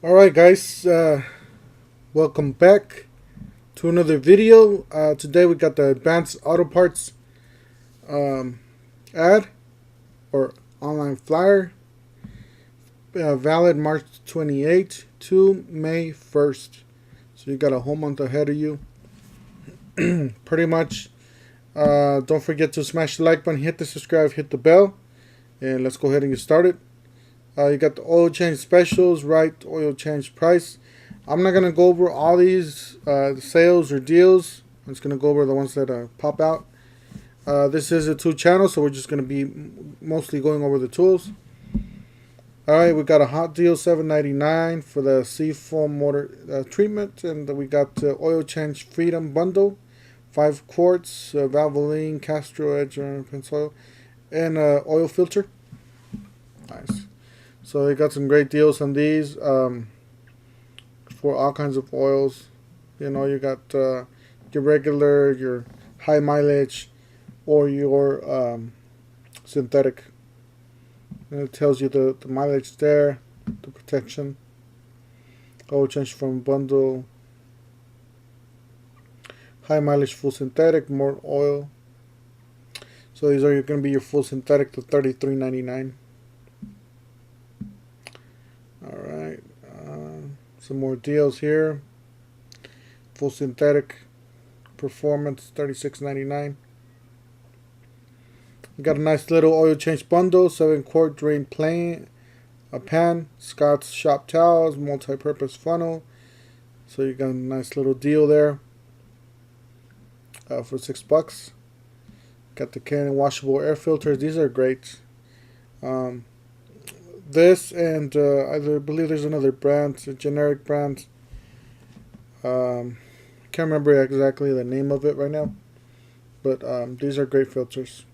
Alright guys, welcome back to another video. Today we got the Advanced Auto Parts ad or online flyer, valid March 28th to May 1st. So you got a whole month ahead of you. Pretty much. Don't forget to smash the like button, hit the subscribe, hit the bell, and let's go ahead and get started. You got the oil change specials, right oil change price. I'm not going to go over all these sales or deals. I'm just going to go over the ones that pop out. This is a tool channel, so we're just going to be mostly going over the tools. Alright, we got a hot deal, $7.99 for the seafoam motor treatment. And we got the oil change freedom bundle, 5 quarts, Valvoline, Castro Edge, Pensoil, and oil filter. Nice. So they got some great deals on these for all kinds of oils. You know, you got your regular, your high mileage, or your synthetic. And it tells you the mileage there, the protection. Oil change from bundle. High mileage full synthetic, more oil. So these are going to be your full synthetic to $33.99. Alright, some more deals here. Full synthetic performance, $36.99. We got a nice little oil change bundle, 7-quart drain pan, Scott's shop towels, multi-purpose funnel. So you got a nice little deal there for $6. Got the Canon washable air filters. These are great. This and I believe there's another brand, a generic brand. Can't remember exactly the name of it right now, but these are great filters.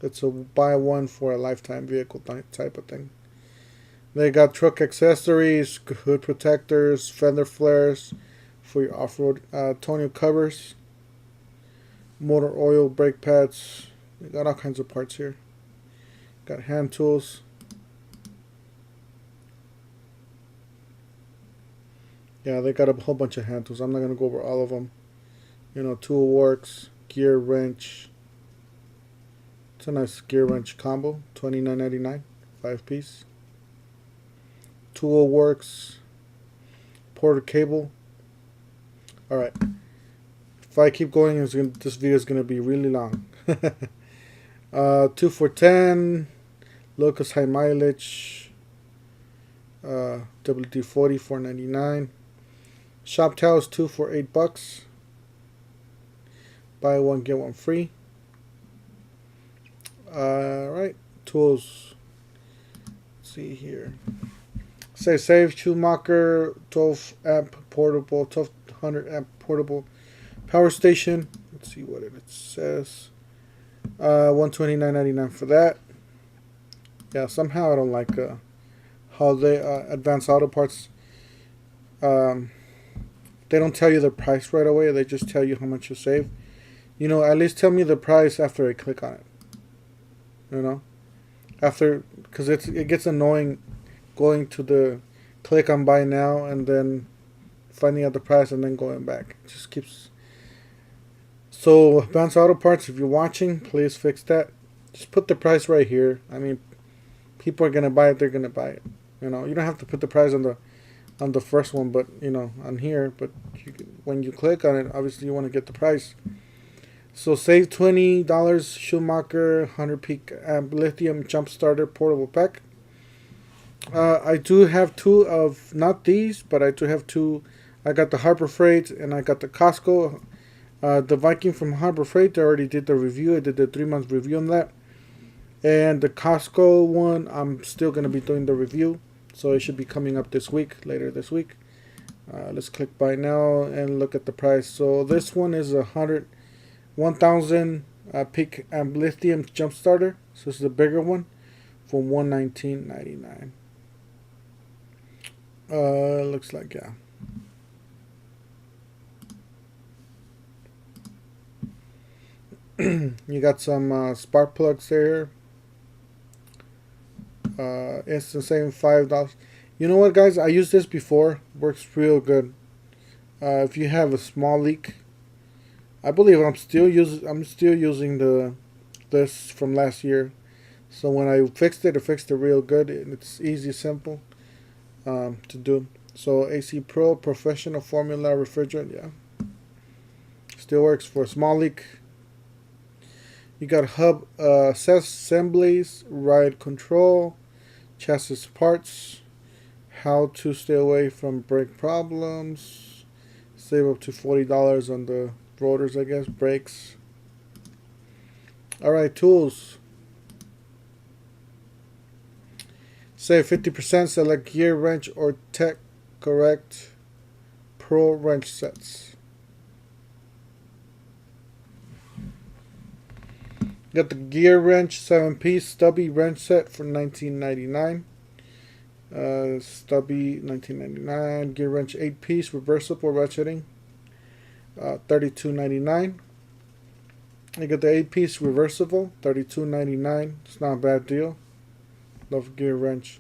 It's a buy one for a lifetime vehicle type of thing. They got truck accessories, hood protectors, fender flares for your off-road tonneau covers, motor oil, brake pads. They got all kinds of parts here. Got hand tools. Yeah, they got a whole bunch of hand tools. I'm not going to go over all of them. You know, tool works, GearWrench. It's a nice GearWrench combo, $29.99, 5-piece. Tool works, Porter cable. Alright. If I keep going, this video is going to be really long. 2 for $10. Locust high mileage, WD-40, $4.99. Shop towels, 2 for $8. Buy one get one free. Right, tools. Let's see here. Save Schumacher 12 amp portable, 1200 amp portable power station. Let's see what it says. $129.99 for that. Yeah, somehow I don't like how they Advanced Auto Parts. They don't tell you the price right away. They just tell you how much you save. You know, at least tell me the price after I click on it. You know, after, because it gets annoying going to the click on buy now and then finding out the price and then going back. It just keeps. So Advanced Auto Parts, if you're watching, please fix that. Just put the price right here. I mean, people are gonna buy it. They're gonna buy it. You know, you don't have to put the price on the first one, but you know, on here. But when you click on it, obviously you want to get the price. So save $20. Schumacher 100 peak amp lithium jump starter portable pack. I do have 2 of, not these, but I do have 2. I got the Harbor Freight and I got the Costco. The Viking from Harbor Freight, I already did the review. I did the 3-month review on that. And the Costco one, I'm still going to be doing the review. So it should be coming up this week, later this week. Let's click buy now and look at the price. So this one is 1,000 peak amp lithium jump starter. So this is the bigger one for $119.99. Looks like, yeah. You got some spark plugs there. Instant saving $5. You know what, guys? I used this before. Works real good. If you have a small leak, I believe I'm still using this from last year. So when I fixed it, I fixed it real good. It's easy, simple to do. So AC Pro Professional Formula Refrigerant, yeah, still works for a small leak. You got hub assemblies, ride control, chassis parts, how to stay away from brake problems, save up to $40 on the rotors, I guess, brakes. Alright, tools. Save 50%, select GearWrench or Tech Correct Pro wrench sets. Got the GearWrench 7-piece stubby wrench set for $19.99. Stubby $19.99. GearWrench 8-piece reversible ratcheting, $32.99. You got the 8-piece reversible, $32.99. It's not a bad deal. Love GearWrench.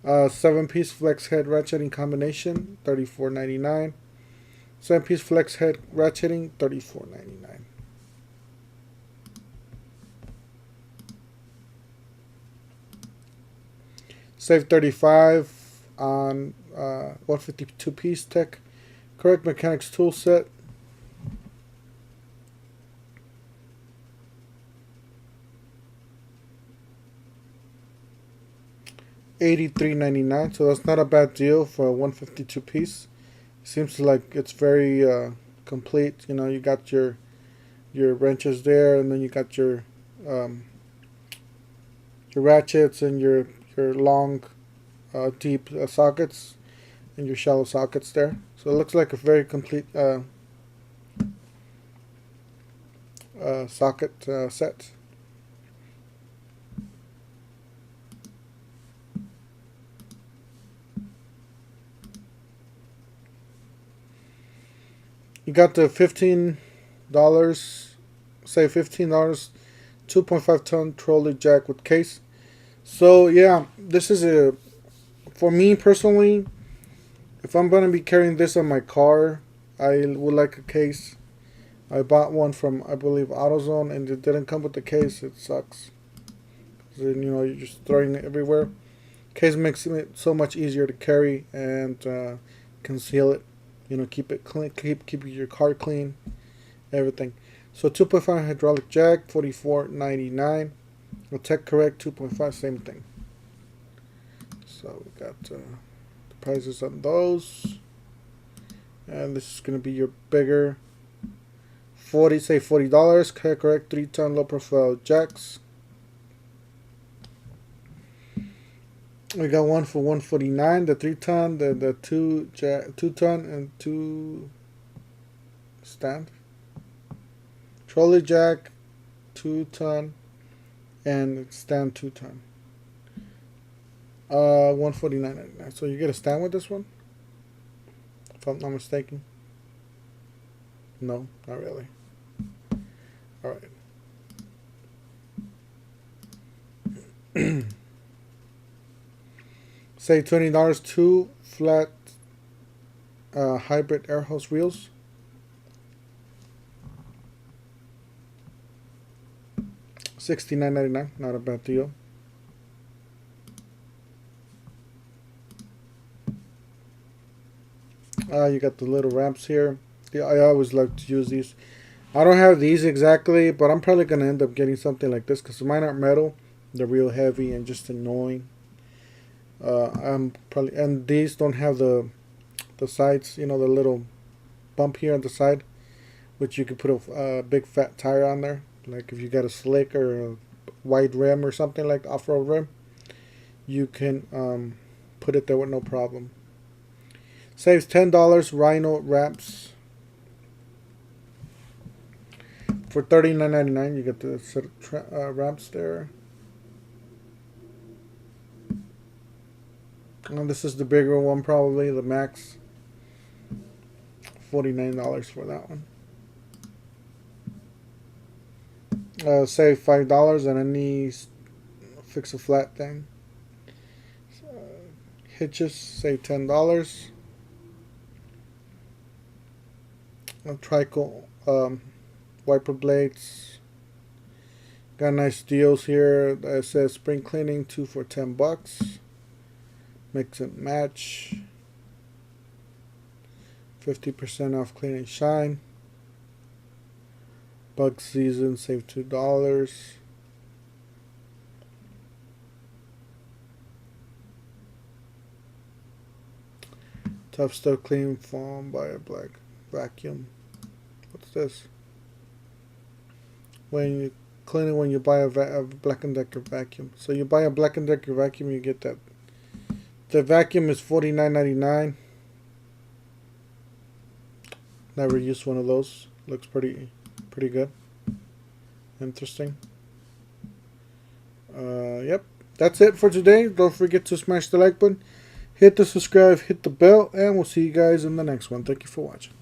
7-piece flex head ratcheting combination, $34.99. 7-piece flex head ratcheting, $34.99. Save $35 on 152-piece Tech Correct Mechanics tool set. $83.99, so that's not a bad deal for a 152 piece. Seems like it's very complete. You know, you got your wrenches there, and then you got your ratchets and your long deep sockets and your shallow sockets there. So it looks like a very complete socket set. You got the $15, say $15, 2.5 ton trolley jack with case. So yeah, this is for me personally, if I'm gonna be carrying this on my car, I would like a case. I bought one from, I believe, AutoZone, and it didn't come with the case. It sucks. Then, you know, you're just throwing it everywhere. Case makes it so much easier to carry and conceal it. You know, keep it clean, keep your car clean, everything. So 2.5 hydraulic jack, $44.99. The Tech Correct 2.5, same thing. So we got the prices on those, and this is gonna be your bigger $40. Tech Correct 3-ton low profile jacks. We got one for $149, the 3-ton, the 2-ton, and 2 stand. Trolley jack, 2-ton, and stand 2-ton. $149.99. So you get a stand with this one, if I'm not mistaken. No, not really. All right. Say $20, 2 flat hybrid air hose wheels. $69.99, not a bad deal. You got the little ramps here. Yeah, I always like to use these. I don't have these exactly, but I'm probably gonna end up getting something like this because mine aren't metal. They're real heavy and just annoying. I'm probably, and these don't have the sides, you know, the little bump here on the side, which you could put a big fat tire on there. Like if you got a slick or a wide rim or something like off-road rim, you can put it there with no problem. Saves $10. Rhino wraps for $39.99. You get the set of wraps there. And this is the bigger one, probably the Max. $49 for that one. Save $5 on any fix a flat thing. hitches, save $10. Trico wiper blades. Got nice deals here. That says spring cleaning 2 for $10. Mix and match. 50% off clean and shine. Bug season, save $2. Tough stuff clean foam by a black vacuum. What's this? When you clean it when you buy a Black & Decker vacuum. So you buy a Black & Decker vacuum, you get that. The vacuum is $49.99. Never used one of those. Looks pretty good. Interesting. Yep. That's it for today. Don't forget to smash the like button, hit the subscribe, hit the bell, and we'll see you guys in the next one. Thank you for watching.